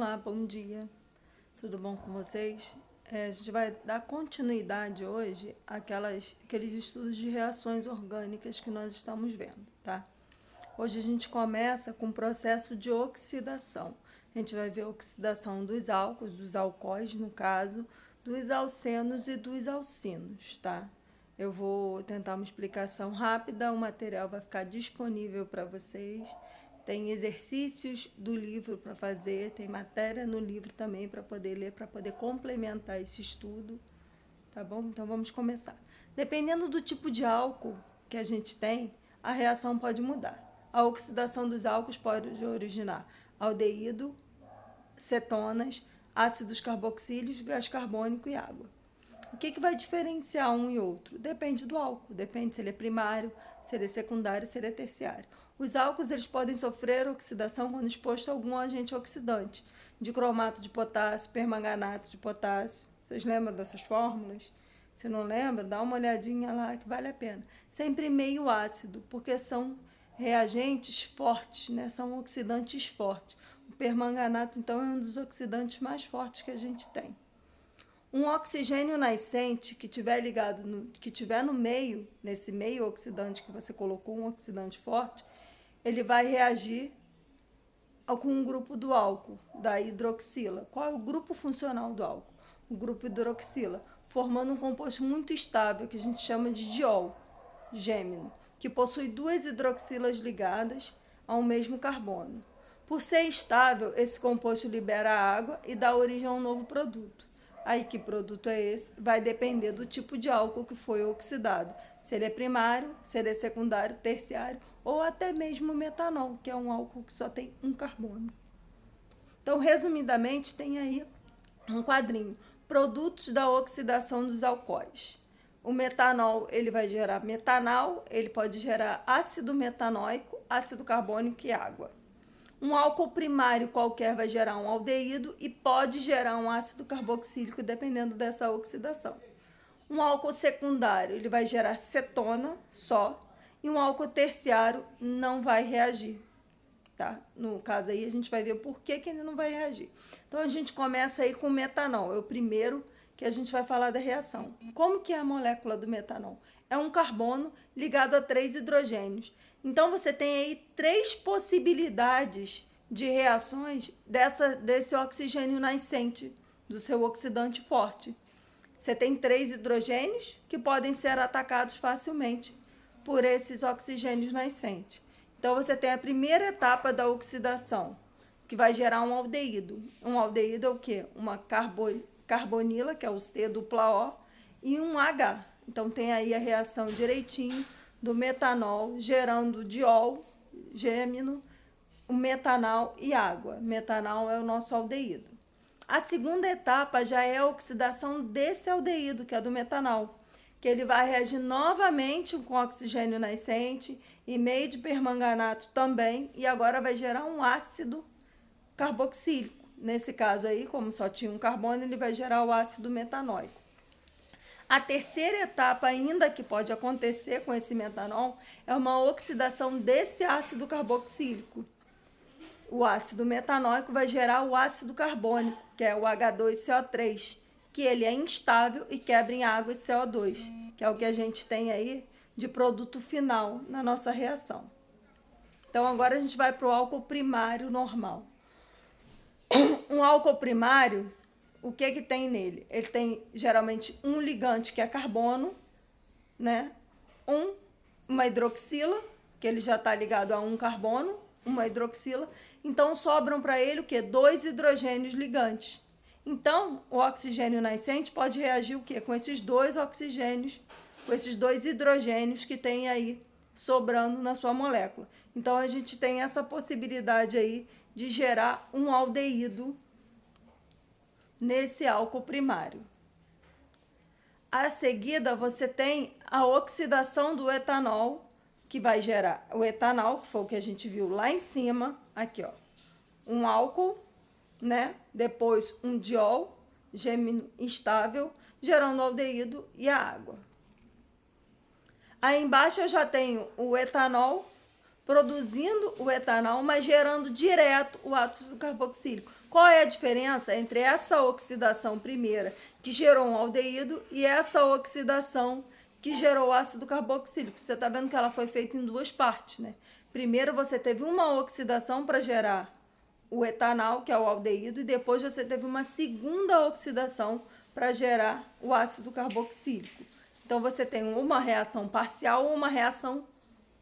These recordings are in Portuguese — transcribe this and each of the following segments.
Olá, bom dia. Tudo bom com vocês? A gente vai dar continuidade hoje àqueles estudos de reações orgânicas que nós estamos vendo, tá? Hoje a gente começa com o processo de oxidação. A gente vai ver a oxidação dos álcools, dos alcoóis, no caso, dos alcenos e dos alcinos, tá? Eu vou tentar uma explicação rápida, o material vai ficar disponível para vocês. Tem exercícios do livro para fazer, tem matéria no livro também para poder ler, para poder complementar esse estudo, tá bom? Então vamos começar. Dependendo do tipo de álcool que a gente tem, a reação pode mudar. A oxidação dos álcools pode originar aldeído, cetonas, ácidos carboxílicos, gás carbônico e água. O que vai diferenciar um e outro? Depende do álcool, depende se ele é primário, se ele é secundário, se ele é terciário. Os álcools eles podem sofrer oxidação quando exposto a algum agente oxidante, dicromato de potássio, permanganato de potássio. Vocês lembram dessas fórmulas? Se não lembra, dá uma olhadinha lá que vale a pena. Sempre meio ácido, porque são reagentes fortes, né? São oxidantes fortes. O permanganato, então, é um dos oxidantes mais fortes que a gente tem. Um oxigênio nascente que tiver que tiver no meio, nesse meio oxidante que você colocou, um oxidante forte, ele vai reagir com um grupo do álcool, da hidroxila. Qual é o grupo funcional do álcool? O grupo hidroxila, formando um composto muito estável que a gente chama de diol, gêmeo, que possui duas hidroxilas ligadas ao mesmo carbono. Por ser estável, esse composto libera água e dá origem a um novo produto. Aí, que produto é esse? Vai depender do tipo de álcool que foi oxidado. Se ele é primário, se ele é secundário, terciário, ou até mesmo metanol, que é um álcool que só tem um carbono. Então, resumidamente, tem aí um quadrinho. Produtos da oxidação dos alcoóis. O metanol, ele vai gerar metanal, ele pode gerar ácido metanóico, ácido carbônico e água. Um álcool primário qualquer vai gerar um aldeído e pode gerar um ácido carboxílico, dependendo dessa oxidação. Um álcool secundário, ele vai gerar cetona só, e um álcool terciário não vai reagir, tá? No caso aí, a gente vai ver por que ele não vai reagir. Então, a gente começa aí com o metanol, é o primeiro que a gente vai falar da reação. Como que é a molécula do metanol? É um carbono ligado a 3 hidrogênios. Então, você tem aí 3 possibilidades de reações desse oxigênio nascente, do seu oxidante forte. Você tem 3 hidrogênios que podem ser atacados facilmente por esses oxigênios nascentes. Então, você tem a primeira etapa da oxidação, que vai gerar um aldeído. Um aldeído é o quê? Uma carbonila, que é o C dupla O, e um H. Então, tem aí a reação direitinho do metanol, gerando diol, gêmeo, o metanal e água. Metanal é o nosso aldeído. A segunda etapa já é a oxidação desse aldeído, que é do metanol, que ele vai reagir novamente com oxigênio nascente e meio de permanganato também, e agora vai gerar um ácido carboxílico. Nesse caso aí, como só tinha um carbono, ele vai gerar o ácido metanóico. A terceira etapa ainda que pode acontecer com esse metanol é uma oxidação desse ácido carboxílico. O ácido metanóico vai gerar o ácido carbônico, que é o H2CO3, que ele é instável e quebra em água e CO2, que é o que a gente tem aí de produto final na nossa reação. Então, agora a gente vai para o álcool primário normal. Um álcool primário, o que tem nele? Ele tem geralmente um ligante, que é carbono, né? Uma hidroxila, que ele já está ligado a um carbono, uma hidroxila. Então, sobram para ele o quê? 2 hidrogênios ligantes. Então, o oxigênio nascente pode reagir o quê? Com esses 2 oxigênios, com esses 2 hidrogênios que tem aí sobrando na sua molécula. Então, a gente tem essa possibilidade aí de gerar um aldeído nesse álcool primário. A seguida, você tem a oxidação do etanol, que vai gerar o etanol, que foi o que a gente viu lá em cima, aqui, ó. Um álcool, né? Depois um diol, gêmeo instável, gerando o aldeído e a água. Aí embaixo eu já tenho o etanol, produzindo o etanol, mas gerando direto o ácido carboxílico. Qual é a diferença entre essa oxidação primeira, que gerou um aldeído, e essa oxidação que gerou o ácido carboxílico? Você está vendo que ela foi feita em duas partes, né? Primeiro você teve uma oxidação para gerar o etanol, que é o aldeído, e depois você teve uma segunda oxidação para gerar o ácido carboxílico. Então você tem uma reação parcial ou uma reação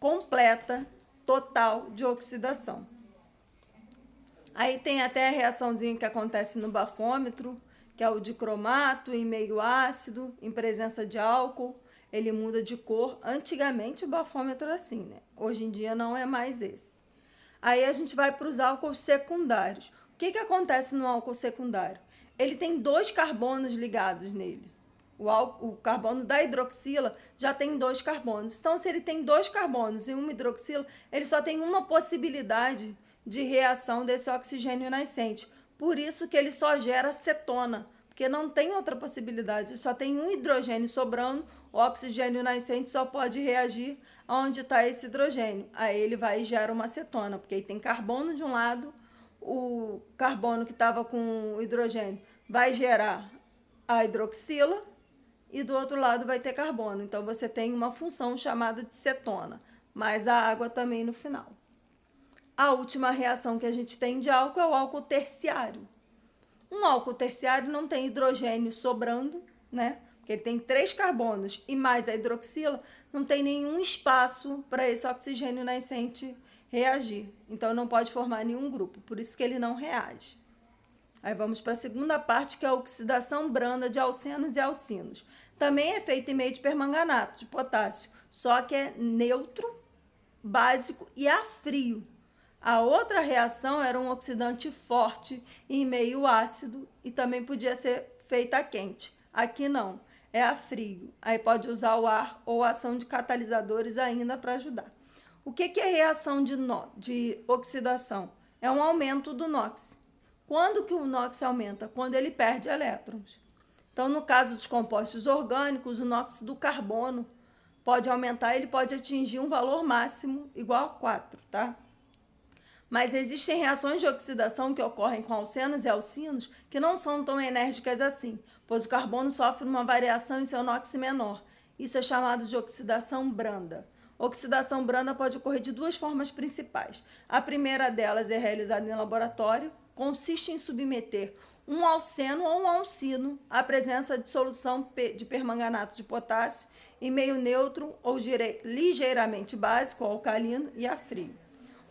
completa, total de oxidação. Aí tem até a reaçãozinha que acontece no bafômetro, que é o dicromato em meio ácido, em presença de álcool, ele muda de cor. Antigamente o bafômetro era assim, né? Hoje em dia não é mais esse. Aí a gente vai para os álcools secundários. O que acontece no álcool secundário? Ele tem 2 carbonos ligados nele. O carbono da hidroxila já tem 2 carbonos. Então, se ele tem 2 carbonos e uma hidroxila, ele só tem uma possibilidade de reação desse oxigênio nascente. Por isso que ele só gera cetona, porque não tem outra possibilidade. Só tem um hidrogênio sobrando, o oxigênio nascente só pode reagir onde está esse hidrogênio. Aí ele vai e gera uma cetona, porque aí tem carbono de um lado, o carbono que estava com o hidrogênio vai gerar a hidroxila, e do outro lado vai ter carbono. Então você tem uma função chamada de cetona, mais a água também no final. A última reação que a gente tem de álcool é o álcool terciário. Um álcool terciário não tem hidrogênio sobrando, né? Porque ele tem 3 carbonos e mais a hidroxila, não tem nenhum espaço para esse oxigênio nascente reagir. Então não pode formar nenhum grupo, por isso que ele não reage. Aí vamos para a segunda parte, que é a oxidação branda de alcenos e alcinos. Também é feita em meio de permanganato de potássio, só que é neutro, básico e a frio. A outra reação era um oxidante forte em meio ácido e também podia ser feita a quente. Aqui não, é a frio. Aí pode usar o ar ou a ação de catalisadores ainda para ajudar. O que é reação de oxidação? É um aumento do NOx. Quando que o NOx aumenta? Quando ele perde elétrons. Então, no caso dos compostos orgânicos, o NOx do carbono pode aumentar, ele pode atingir um valor máximo igual a 4, tá? Mas existem reações de oxidação que ocorrem com alcenos e alcinos que não são tão enérgicas assim, pois o carbono sofre uma variação em seu NOx menor. Isso é chamado de oxidação branda. Oxidação branda pode ocorrer de 2 formas principais. A primeira delas é realizada em laboratório, consiste em submeter um alceno ou um alcino à presença de solução de permanganato de potássio em meio neutro ou ligeiramente básico, alcalino e a frio.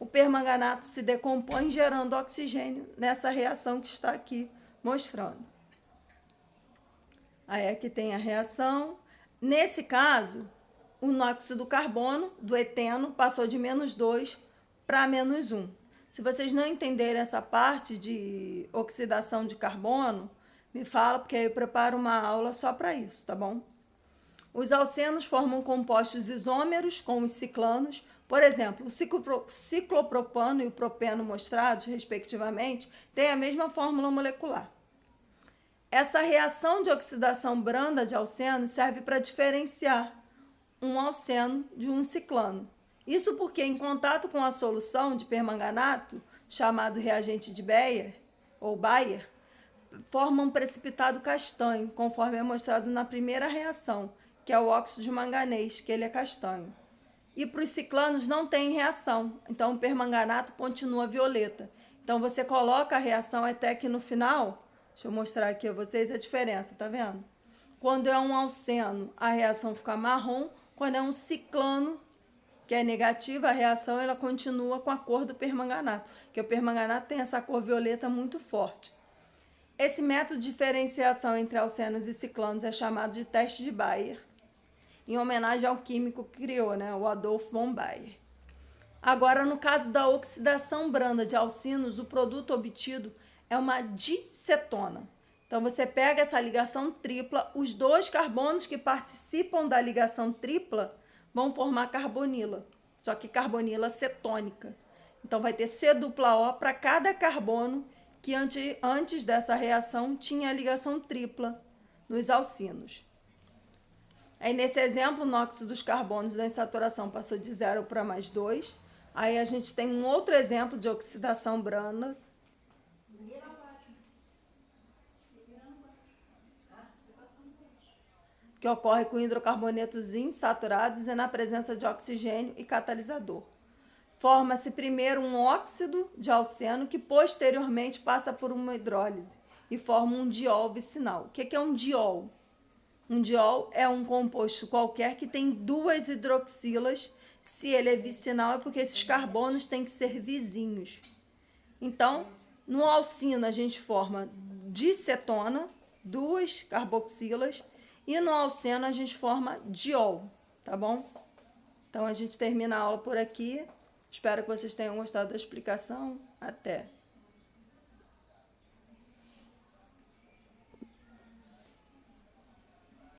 O permanganato se decompõe gerando oxigênio nessa reação que está aqui mostrando. Aí aqui tem a reação. Nesse caso, o NOx do carbono, do eteno, passou de -2 para -1. Se vocês não entenderem essa parte de oxidação de carbono, me fala, porque aí eu preparo uma aula só para isso, tá bom? Os alcenos formam compostos isômeros com os ciclanos. Por exemplo, o ciclopropano e o propeno mostrados, respectivamente, têm a mesma fórmula molecular. Essa reação de oxidação branda de alcenos serve para diferenciar um alceno de um ciclano. Isso porque, em contato com a solução de permanganato, chamado reagente de Bayer, ou Bayer, forma um precipitado castanho, conforme é mostrado na primeira reação, que é o óxido de manganês, que ele é castanho. E para os ciclanos não tem reação, então o permanganato continua violeta. Então você coloca a reação até que no final, deixa eu mostrar aqui a vocês a diferença, tá vendo? Quando é um alceno, a reação fica marrom. Quando é um ciclano, que é negativa, a reação ela continua com a cor do permanganato, porque o permanganato tem essa cor violeta muito forte. Esse método de diferenciação entre alcenos e ciclanos é chamado de teste de Bayer, em homenagem ao químico que criou, né, o Adolf von Bayer. Agora, no caso da oxidação branda de alcinos, o produto obtido é uma dicetona. Então, você pega essa ligação tripla, os 2 carbonos que participam da ligação tripla vão formar carbonila, só que carbonila cetônica. Então, vai ter C-O para cada carbono que antes dessa reação tinha a ligação tripla nos alcinos. Aí, nesse exemplo, o NOx dos carbonos da insaturação passou de 0 para +2. Aí, a gente tem um outro exemplo de oxidação branda. que ocorre com hidrocarbonetos insaturados e na presença de oxigênio e catalisador. Forma-se primeiro um óxido de alceno que posteriormente passa por uma hidrólise e forma um diol vicinal. O que é um diol? Um diol é um composto qualquer que tem duas hidroxilas. Se ele é vicinal é porque esses carbonos têm que ser vizinhos. Então, no alcino a gente forma dicetona, duas carboxilas, e no alceno a gente forma diol, tá bom? Então a gente termina a aula por aqui. Espero que vocês tenham gostado da explicação. Até!